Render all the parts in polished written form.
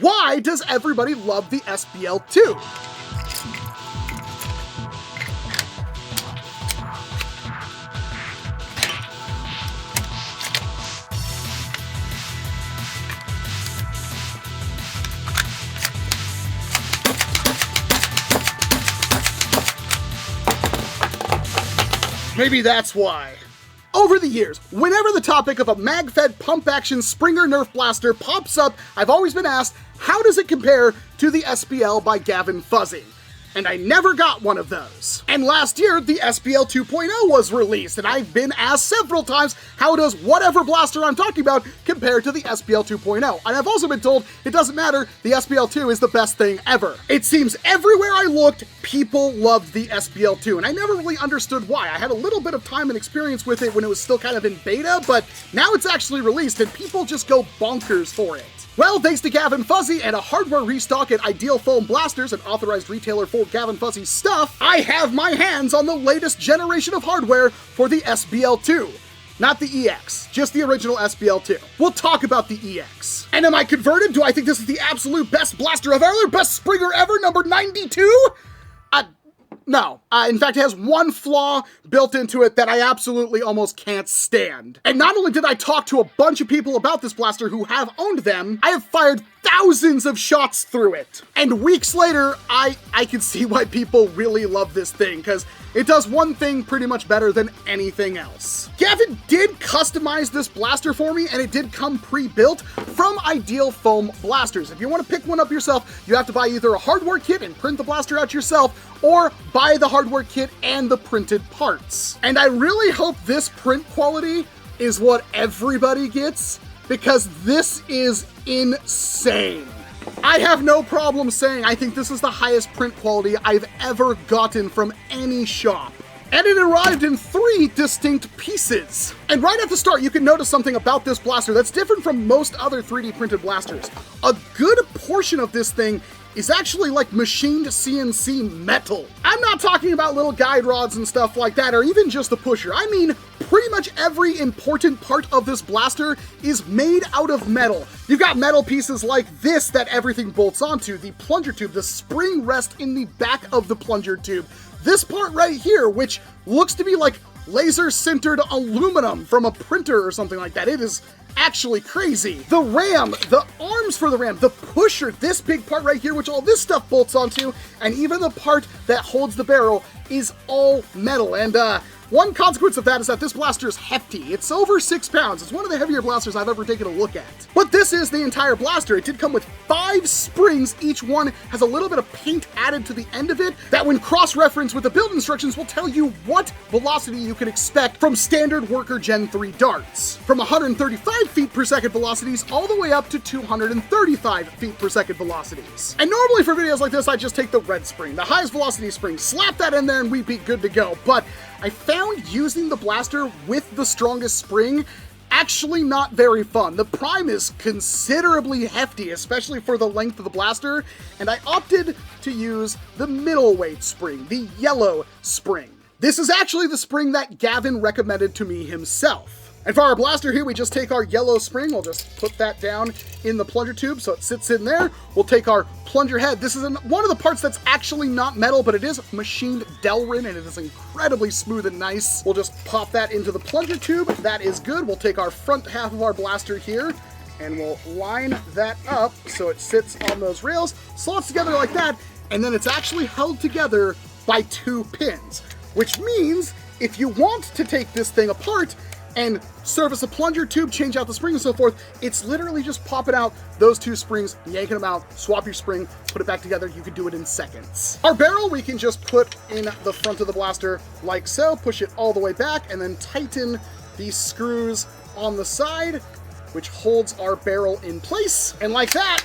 Why does everybody love the SBL2? Maybe that's why. Over the years, whenever the topic of a mag-fed pump-action Springer NERF blaster pops up, I've always been asked, how does it compare to the SBL by Gavin Fuzzy? And I never got one of those. And last year, the SBL 2.0 was released, and I've been asked several times, how does whatever blaster I'm talking about compare to the SBL 2.0? And I've also been told, it doesn't matter, the SBL 2 is the best thing ever. It seems everywhere I looked, people loved the SBL 2, and I never really understood why. I had a little bit of time and experience with it when it was still kind of in beta, but now it's actually released, and people just go bonkers for it. Well, thanks to Gavin Fuzzy and a hardware restock at Ideal Foam Blasters, an authorized retailer for Gavin Fuzzy's stuff, I have my hands on the latest generation of hardware for the SBL2. Not the EX, just the original SBL2. We'll talk about the EX. And am I converted? Do I think this is the absolute best blaster of ever? Best Springer ever, number 92? No. In fact, it has one flaw built into it that I absolutely almost can't stand. And not only did I talk to a bunch of people about this blaster who have owned them, I have fired thousands of shots through it. And weeks later, I can see why people really love this thing, because it does one thing pretty much better than anything else. Gavin did customize this blaster for me, and it did come pre-built from Ideal Foam Blasters. If you want to pick one up yourself, you have to buy either a hardware kit and print the blaster out yourself, or buy the hardware kit and the printed parts. And I really hope this print quality is what everybody gets, because this is insane. I have no problem saying I think this is the highest print quality I've ever gotten from any shop. And it arrived in 3 distinct pieces. And right at the start, you can notice something about this blaster that's different from most other 3D printed blasters. A good portion of this thing is actually like machined CNC metal. I'm not talking about little guide rods and stuff like that, or even just the pusher. I mean, pretty much every important part of this blaster is made out of metal. You've got metal pieces like this that everything bolts onto, the plunger tube, the spring rest in the back of the plunger tube. This part right here, which looks to be like laser-sintered aluminum from a printer or something like that. It is actually crazy. The ram, the arms for the ram, the pusher, this big part right here, which all this stuff bolts onto, and even the part that holds the barrel is all metal. And one consequence of that is that this blaster is hefty. It's over 6 pounds. It's one of the heavier blasters I've ever taken a look at. But this is the entire blaster. It did come with 5 springs. Each one has a little bit of paint added to the end of it that, when cross-referenced with the build instructions, will tell you what velocity you can expect from standard Worker Gen 3 darts. From 135 feet per second velocities all the way up to 235 feet per second velocities. And normally for videos like this, I just take the red spring, the highest velocity spring, slap that in there, and we'd be good to go. But I found using the blaster with the strongest spring actually not very fun. The prime is considerably hefty, especially for the length of the blaster, and I opted to use the middleweight spring, the yellow spring. This is actually the spring that Gavin recommended to me himself. And for our blaster here, we just take our yellow spring, we'll just put that down in the plunger tube so it sits in there. We'll take our plunger head. This is one of the parts that's actually not metal, but it is machined Delrin, and it is incredibly smooth and nice. We'll just pop that into the plunger tube. That is good. We'll take our front half of our blaster here, and we'll line that up so it sits on those rails, slots together like that, and then it's actually held together by 2 pins, which means if you want to take this thing apart and service a plunger tube, change out the spring and so forth, it's literally just popping out those 2 springs, yanking them out, swap your spring, put it back together. You can do it in seconds. Our barrel we can just put in the front of the blaster like so, push it all the way back, and then tighten these screws on the side, which holds our barrel in place. And like that,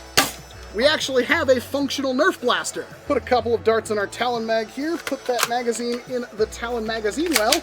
we actually have a functional NERF blaster. Put a couple of darts in our Talon mag here, put that magazine in the Talon magazine well.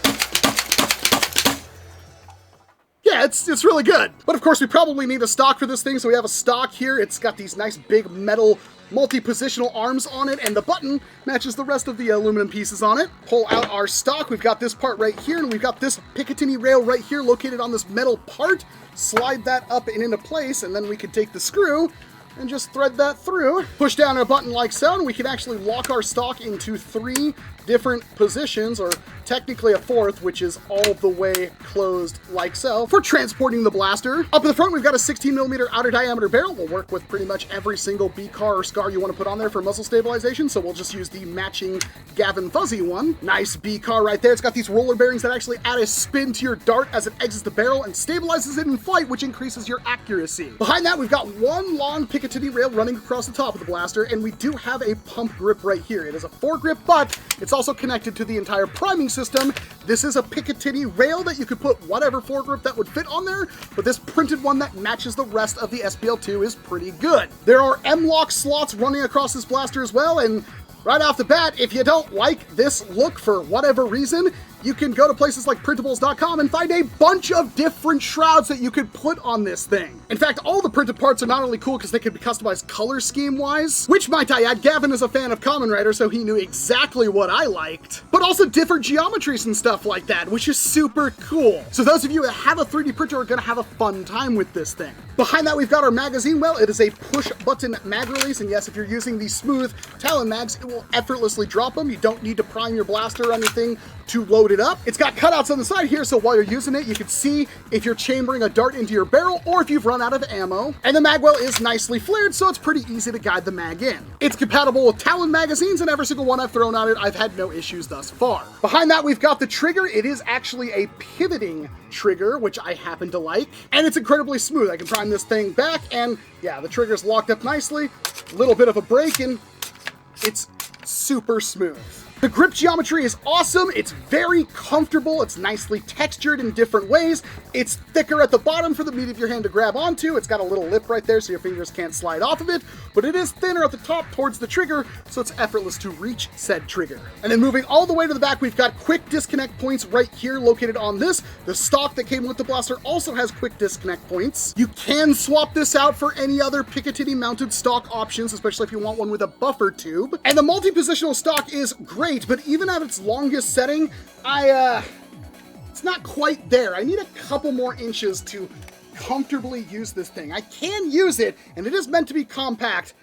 Yeah, it's really good. But of course, we probably need a stock for this thing, so we have a stock here. It's got these nice big metal multi-positional arms on it, and the button matches the rest of the aluminum pieces on it. Pull out our stock. We've got this part right here, and we've got this Picatinny rail right here located on this metal part. Slide that up and into place, and then we can take the screw, and just thread that through. Push down a button like so, and we can actually lock our stock into 3 different positions, or technically a 4th, which is all the way closed like so, for transporting the blaster. Up in the front, we've got a 16mm outer diameter barrel. Will work with pretty much every single B-car or SCAR you want to put on there for muzzle stabilization, so we'll just use the matching Gavin Fuzzy one. Nice B-car right there. It's got these roller bearings that actually add a spin to your dart as it exits the barrel and stabilizes it in flight, which increases your accuracy. Behind that, we've got one long Picatinny rail running across the top of the blaster, and we do have a pump grip right here. It is a foregrip, but it's also connected to the entire priming system. This is a Picatinny rail that you could put whatever foregrip that would fit on there, but this printed one that matches the rest of the SPL2 is pretty good. There are M-LOK slots running across this blaster as well, and right off the bat, if you don't like this look for whatever reason, you can go to places like printables.com and find a bunch of different shrouds that you could put on this thing. In fact, all the printed parts are not only cool because they can be customized color scheme-wise, which, might I add, Gavin is a fan of Kamen Rider, so he knew exactly what I liked, but also different geometries and stuff like that, which is super cool. So those of you that have a 3D printer are gonna have a fun time with this thing. Behind that, we've got our magazine well. It is a push-button mag release, and yes, if you're using the smooth Talon mags, it will effortlessly drop them. You don't need to prime your blaster or anything to load it up. It's got cutouts on the side here, so while you're using it, you can see if you're chambering a dart into your barrel or if you've run out of ammo. And the mag well is nicely flared, so it's pretty easy to guide the mag in. It's compatible with Talon magazines, and every single one I've thrown at it, I've had no issues thus far. Behind that, we've got the trigger. It is actually a pivoting trigger, which I happen to like, and it's incredibly smooth. I can prime this thing back, and yeah, the trigger's locked up nicely. A little bit of a break, and it's super smooth. The grip geometry is awesome. It's very comfortable. It's nicely textured in different ways. It's thicker at the bottom for the meat of your hand to grab onto. It's got a little lip right there so your fingers can't slide off of it, but it is thinner at the top towards the trigger, so it's effortless to reach said trigger. And then moving all the way to the back, we've got quick disconnect points right here located on this. The stock that came with the blaster also has quick disconnect points. You can swap this out for any other Picatinny mounted stock options, especially if you want one with a buffer tube. And the multi-positional stock is great, but even at its longest setting, it's not quite there. I need a couple more inches to comfortably use this thing. I can use it, and it is meant to be compact,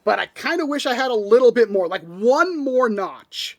but I kind of wish I had a little bit more, like one more notch.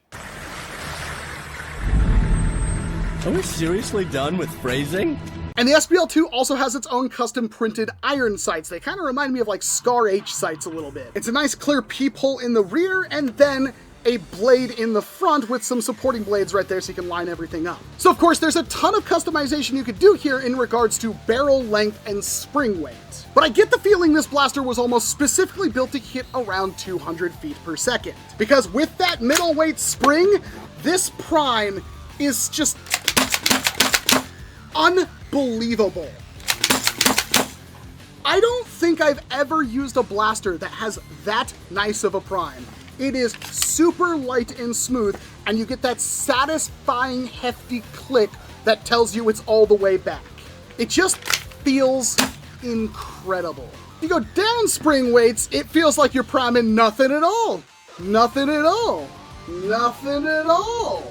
Are we seriously done with phrasing? And the SPL2 also has its own custom printed iron sights. They kind of remind me of like SCAR H sights a little bit. It's a nice clear peephole in the rear, and then a blade in the front with some supporting blades right there so you can line everything up. So of course there's a ton of customization you could do here in regards to barrel length and spring weight. But I get the feeling this blaster was almost specifically built to hit around 200 feet per second. Because with that middleweight spring, this prime is just unbelievable. I don't think I've ever used a blaster that has that nice of a prime. It is super light and smooth, and you get that satisfying hefty click that tells you it's all the way back. It just feels incredible. You go down spring weights, it feels like you're priming nothing at all. Nothing at all. Nothing at all.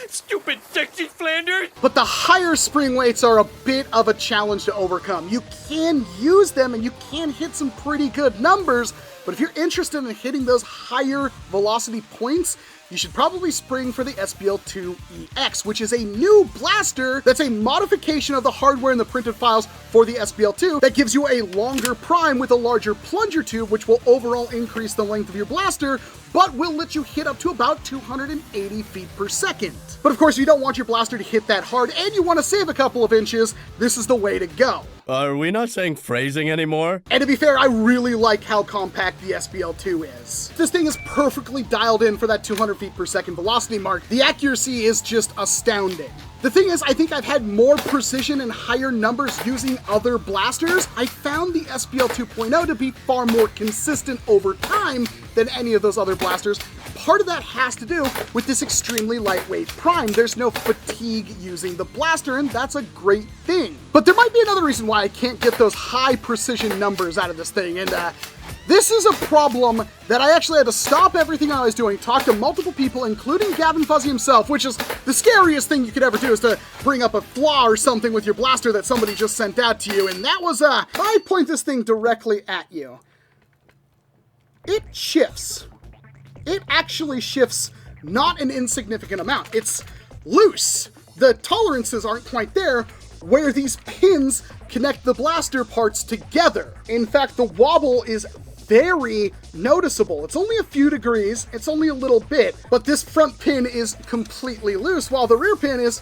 Stupid sexy Flanders! But the higher spring weights are a bit of a challenge to overcome. You can use them and you can hit some pretty good numbers, but if you're interested in hitting those higher velocity points, you should probably spring for the SPL2EX, which is a new blaster that's a modification of the hardware in the printed files for the SPL2 that gives you a longer prime with a larger plunger tube, which will overall increase the length of your blaster, but will let you hit up to about 280 feet per second. But of course, if you don't want your blaster to hit that hard and you want to save a couple of inches, this is the way to go. Are we not saying phrasing anymore? And to be fair, I really like how compact the SPL2 is. This thing is perfectly dialed in for that 200 feet per second velocity mark. The accuracy is just astounding. The thing is, I think I've had more precision and higher numbers using other blasters. I found the SPL 2.0 to be far more consistent over time than any of those other blasters. Part of that has to do with this extremely lightweight prime. There's no fatigue using the blaster, and that's a great thing. But there might be another reason why I can't get those high precision numbers out of this thing, and This is a problem that I actually had to stop everything I was doing, talk to multiple people, including Gavin Fuzzy himself, which is the scariest thing you could ever do, is to bring up a flaw or something with your blaster that somebody just sent out to you. And that was, I point this thing directly at you. It shifts. It actually shifts not an insignificant amount. It's loose. The tolerances aren't quite there where these pins connect the blaster parts together. In fact, the wobble is very noticeable. It's only a few degrees, it's only a little bit, but this front pin is completely loose while the rear pin is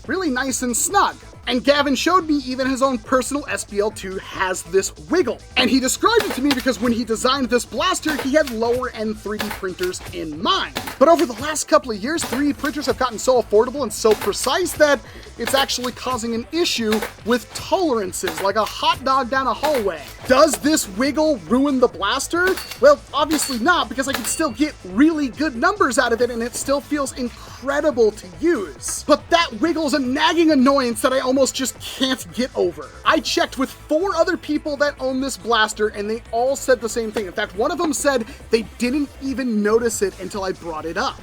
really nice and snug. And Gavin showed me even his own personal SPL2 has this wiggle. And he described it to me because when he designed this blaster, he had lower end 3D printers in mind. But over the last couple of years, 3D printers have gotten so affordable and so precise that it's actually causing an issue with tolerances, like a hot dog down a hallway. Does this wiggle ruin the blaster? Well, obviously not, because I can still get really good numbers out of it and it still feels incredible to use. But that wiggle's a nagging annoyance that I almost just can't get over. I checked with 4 other people that own this blaster and they all said the same thing. In fact, one of them said they didn't even notice it until I brought it up.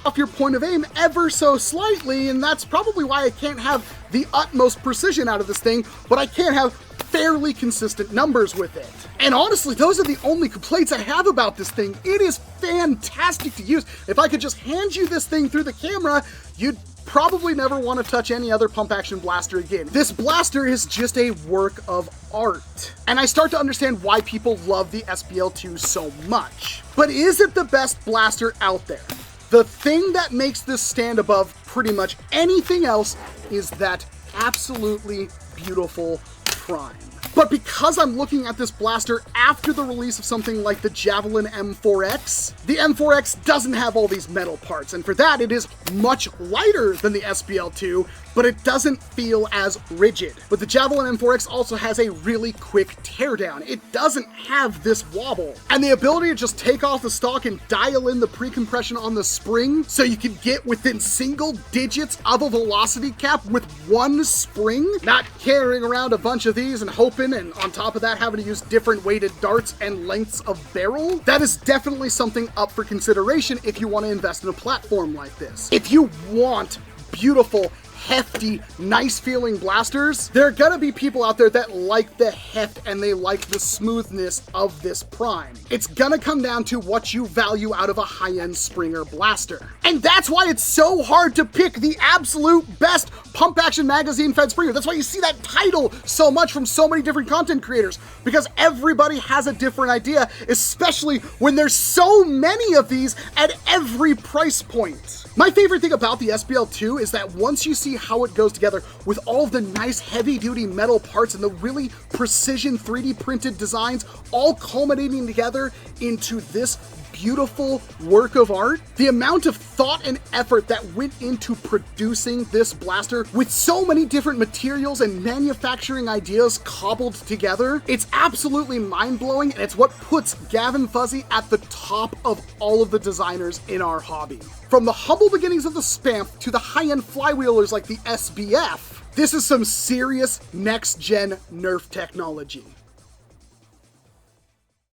Off your point of aim ever so slightly, and that's probably why I can't have the utmost precision out of this thing, but I can have fairly consistent numbers with it. And honestly, those are the only complaints I have about this thing. It is fantastic to use. If I could just hand you this thing through the camera, you'd probably never want to touch any other pump action blaster again. This blaster is just a work of art. And I start to understand why people love the SPL2 so much. But is it the best blaster out there? The thing that makes this stand above pretty much anything else is that absolutely beautiful prime. But because I'm looking at this blaster after the release of something like the Javelin M4X, the M4X doesn't have all these metal parts, and for that it is much lighter than the SPL2, but it doesn't feel as rigid. But the Javelin M4X also has a really quick teardown. It doesn't have this wobble. And the ability to just take off the stock and dial in the pre-compression on the spring so you can get within single digits of a velocity cap with one spring, not carrying around a bunch of these and hoping, and on top of that having to use different weighted darts and lengths of barrel, that is definitely something up for consideration if you want to invest in a platform like this. If you want beautiful, hefty, nice feeling blasters, there are gonna be people out there that like the heft and they like the smoothness of this prime. It's gonna come down to what you value out of a high-end Springer blaster. And that's why it's so hard to pick the absolute best pump action magazine fed Springer. That's why you see that title so much from so many different content creators, because everybody has a different idea, especially when there's so many of these at every price point. My favorite thing about the SPL2 is that once you see how it goes together with all of the nice heavy-duty metal parts and the really precision 3D printed designs all culminating together into this beautiful work of art, the amount of thought and effort that went into producing this blaster with so many different materials and manufacturing ideas cobbled together, it's absolutely mind-blowing, and it's what puts Gavin Fuzzy at the top of all of the designers in our hobby. From the humble beginnings of the Spamp to the high-end flywheelers like the SBF, this is some serious next-gen NERF technology.